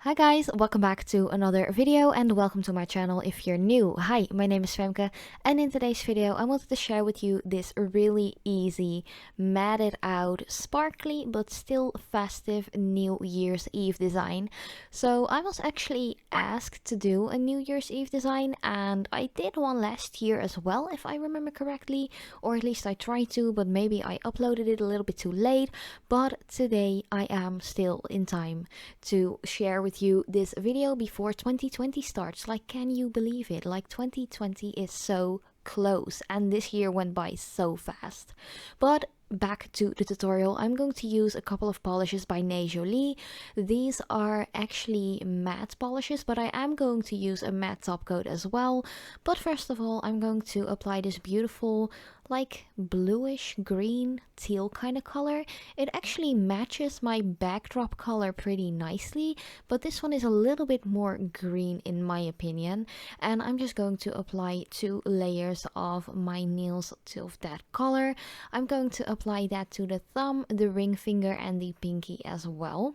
Hi guys, welcome back to another video and welcome to my channel if you're new. Hi, my name is Femke and in today's video I wanted to share with you this really easy, matted out, sparkly but still festive New Year's Eve design. So I was actually asked to do a New Year's Eve design and I did one last year as well if I remember correctly, or at least I tried to, but maybe I uploaded it a little bit too late. But today I am still in time to share with you this video before 2020 starts. Like, can you believe it? Like, 2020 is so close and this year went by so fast. But back to the tutorial, I'm going to use a couple of polishes by Ne Jolie. These are actually matte polishes, but I am going to use a matte top coat as well. But first of all, I'm going to apply this beautiful like bluish green teal kind of color. It actually matches my backdrop color pretty nicely, but this one is a little bit more green in my opinion, and I'm just going to apply 2 layers of my nails of that color. I'm going to apply that to the thumb, the ring finger and the pinky as well.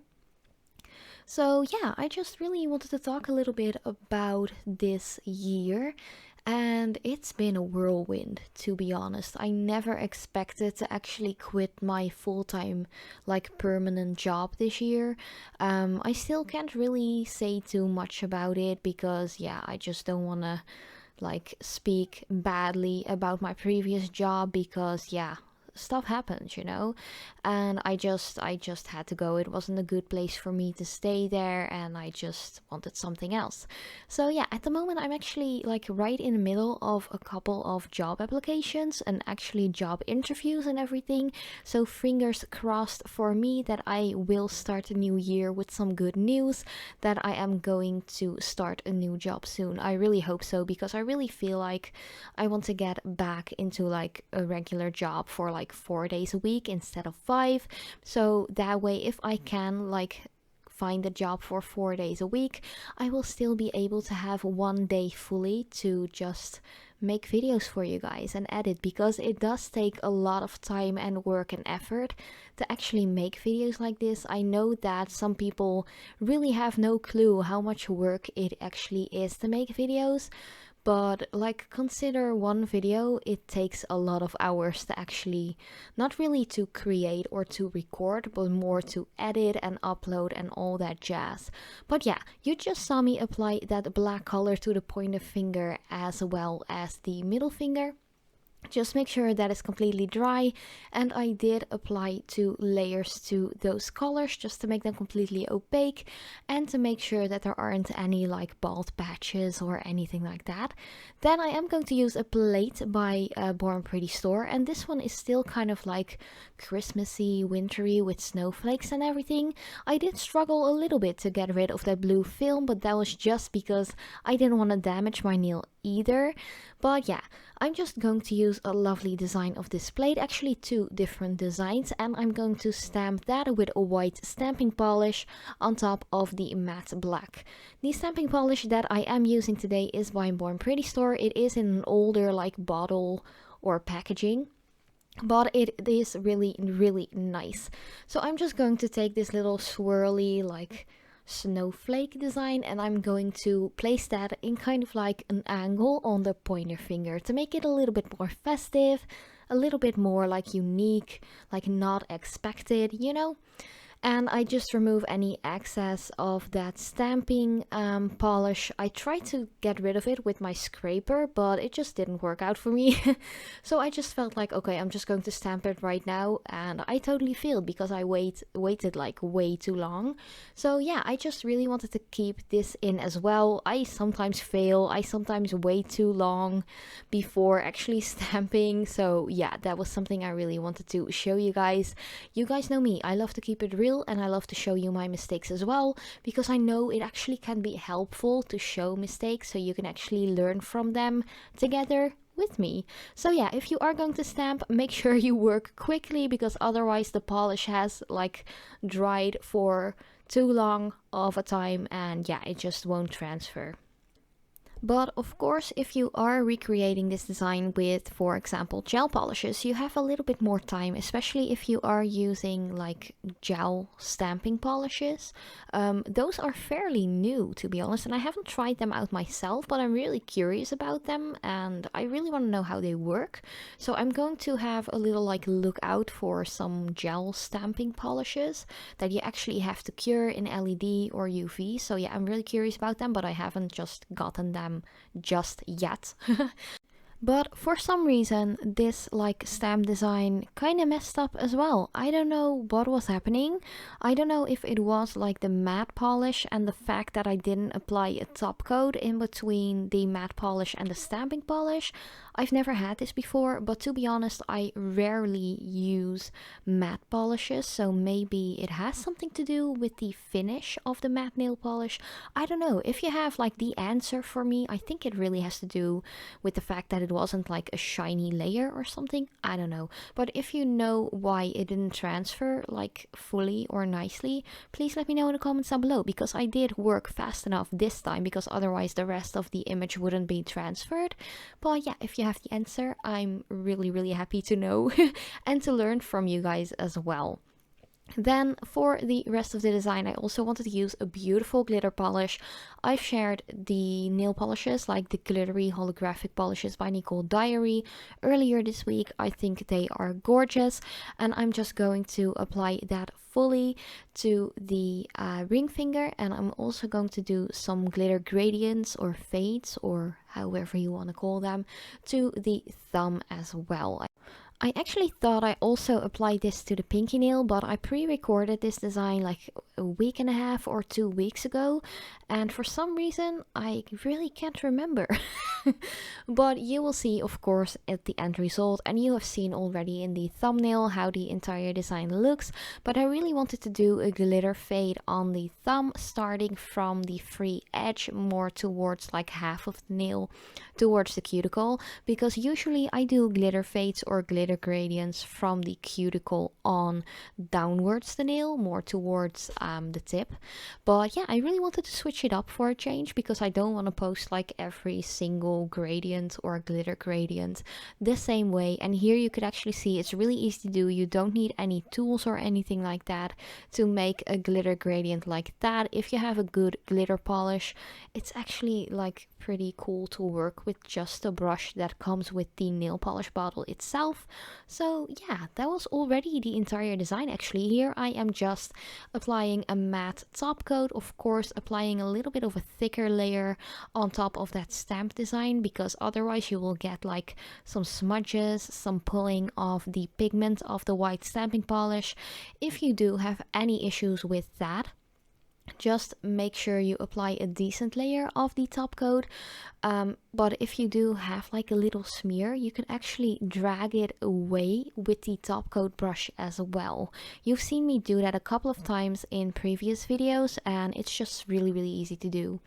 So yeah, I just really wanted to talk a little bit about this year. And it's been a whirlwind, to be honest. I never expected to actually quit my full-time, like permanent job this year. I still can't really say too much about it because, yeah, I just don't want to like speak badly about my previous job because, yeah, stuff happens, you know, and I just had to go. It wasn't a good place for me to stay there and I just wanted something else. So yeah, at the moment I'm actually like right in the middle of a couple of job applications and actually job interviews and everything, so fingers crossed for me that I will start a new year with some good news, that I am going to start a new job soon. I really hope so, because I really feel like I want to get back into like a regular job for like 4 days a week instead of 5. So that way, if I can like find a job for 4 days a week, I will still be able to have 1 day fully to just make videos for you guys and edit, because it does take a lot of time and work and effort to actually make videos like this. I know that some people really have no clue how much work it actually is to make videos. But like, consider one video, it takes a lot of hours to actually, not really to create or to record, but more to edit and upload and all that jazz. But yeah, you just saw me apply that black color to the pointer finger as well as the middle finger. Just make sure that is completely dry, and I did apply 2 layers to those colors just to make them completely opaque and to make sure that there aren't any like bald patches or anything like that. Then I am going to use a plate by Born Pretty Store, and this one is still kind of like Christmassy, wintry with snowflakes and everything. I did struggle a little bit to get rid of that blue film, but that was just because I didn't want to damage my nail either. But yeah, I'm just going to use a lovely design of this plate, actually 2 different designs, and I'm going to stamp that with a white stamping polish on top of the matte black. The stamping polish that I am using today is by Born Pretty Store. It is in an older like bottle or packaging, but it is really nice. So I'm just going to take this little swirly like snowflake design and I'm going to place that in kind of like an angle on the pointer finger to make it a little bit more festive, a little bit more like unique, like not expected, you know. And I just remove any excess of that stamping polish. I tried to get rid of it with my scraper, but it just didn't work out for me. So I just felt like, okay, I'm just going to stamp it right now, and I totally failed because I waited like way too long. So yeah, I just really wanted to keep this in as well. I sometimes fail, I sometimes wait too long before actually stamping. So yeah, that was something I really wanted to show you guys. You guys know me, I love to keep it real and I love to show you my mistakes as well, because I know it actually can be helpful to show mistakes so you can actually learn from them together with me. So yeah, if you are going to stamp, make sure you work quickly, because otherwise the polish has like dried for too long of a time and yeah, it just won't transfer. But of course, if you are recreating this design with, for example, gel polishes, you have a little bit more time, especially if you are using like gel stamping polishes. Those are fairly new, to be honest, and I haven't tried them out myself, but I'm really curious about them and I really want to know how they work. So I'm going to have a little like look out for some gel stamping polishes that you actually have to cure in LED or UV. So yeah, I'm really curious about them, but I haven't just gotten them just yet. But for some reason, this like stamp design kind of messed up as well. I don't know what was happening. I don't know if it was like the matte polish and the fact that I didn't apply a top coat in between the matte polish and the stamping polish. I've never had this before, but to be honest, I rarely use matte polishes, so maybe it has something to do with the finish of the matte nail polish. I don't know. If you have like the answer for me, I think it really has to do with the fact that it wasn't like a shiny layer or something. I don't know. But if you know why it didn't transfer like fully or nicely, please let me know in the comments down below, because I did work fast enough this time, because otherwise the rest of the image wouldn't be transferred. But yeah, if you have the answer, I'm really happy to know and to learn from you guys as well. Then for the rest of the design, I also wanted to use a beautiful glitter polish. I've shared the nail polishes, like the glittery holographic polishes by Nicole Diary earlier this week. I think they are gorgeous, and I'm just going to apply that fully to the ring finger, and I'm also going to do some glitter gradients or fades, or however you want to call them, to the thumb as well. I actually thought I also applied this to the pinky nail, but I pre-recorded this design like a week and a half or 2 weeks ago, and for some reason I really can't remember. But you will see, of course, at the end result, and you have seen already in the thumbnail how the entire design looks. But I really wanted to do a glitter fade on the thumb, starting from the free edge more towards like half of the nail towards the cuticle, because usually I do glitter fades or glitter gradients from the cuticle on downwards the nail, more towards the tip. But yeah, I really wanted to switch it up for a change, because I don't want to post like every single gradient or glitter gradient the same way. And here you could actually see it's really easy to do. You don't need any tools or anything like that to make a glitter gradient like that. If you have a good glitter polish, it's actually like pretty cool to work with just a brush that comes with the nail polish bottle itself. So yeah, that was already the entire design. Actually, here I am just applying a matte top coat, of course applying a little bit of a thicker layer on top of that stamp design, because otherwise you will get like some smudges, some pulling of the pigment of the white stamping polish. If you do have any issues with that, just make sure you apply a decent layer of the top coat. But if you do have like a little smear, you can actually drag it away with the top coat brush as well. You've seen me do that a couple of times in previous videos, and it's just really easy to do.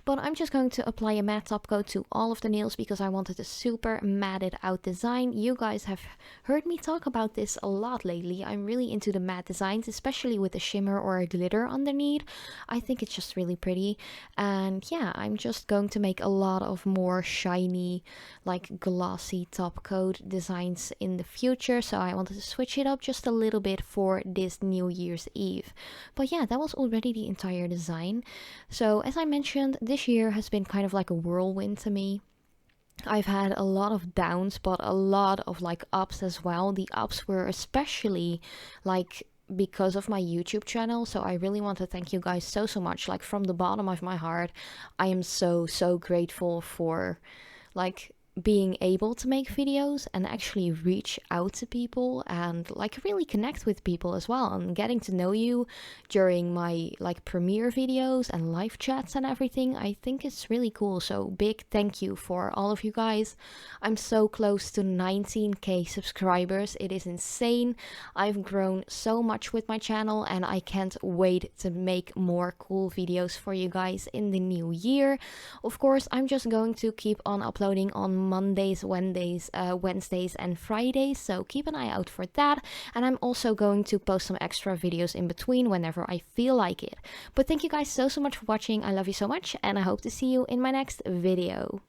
But I'm just going to apply a matte top coat to all of the nails, because I wanted a super matted out design. You guys have heard me talk about this a lot lately. I'm really into the matte designs, especially with a shimmer or a glitter underneath. I think it's just really pretty. And yeah, I'm just going to make a lot of more shiny, like glossy top coat designs in the future, so I wanted to switch it up just a little bit for this New Year's Eve. But yeah, that was already the entire design. So as I mentioned, this year has been kind of like a whirlwind to me. I've had a lot of downs, but a lot of like ups as well. The ups were especially like because of my YouTube channel, so I really want to thank you guys so much, like from the bottom of my heart. I am so grateful for like being able to make videos and actually reach out to people and like really connect with people as well, and getting to know you during my like premiere videos and live chats and everything. I think it's really cool, so big thank you for all of you guys. I'm so close to 19k subscribers. It is insane. I've grown so much with my channel, and I can't wait to make more cool videos for you guys in the new year. Of course, I'm just going to keep on uploading on Mondays, Wednesdays and Fridays, so keep an eye out for that. And I'm also going to post some extra videos in between whenever I feel like it. But thank you guys so much for watching. I love you so much, and I hope to see you in my next video.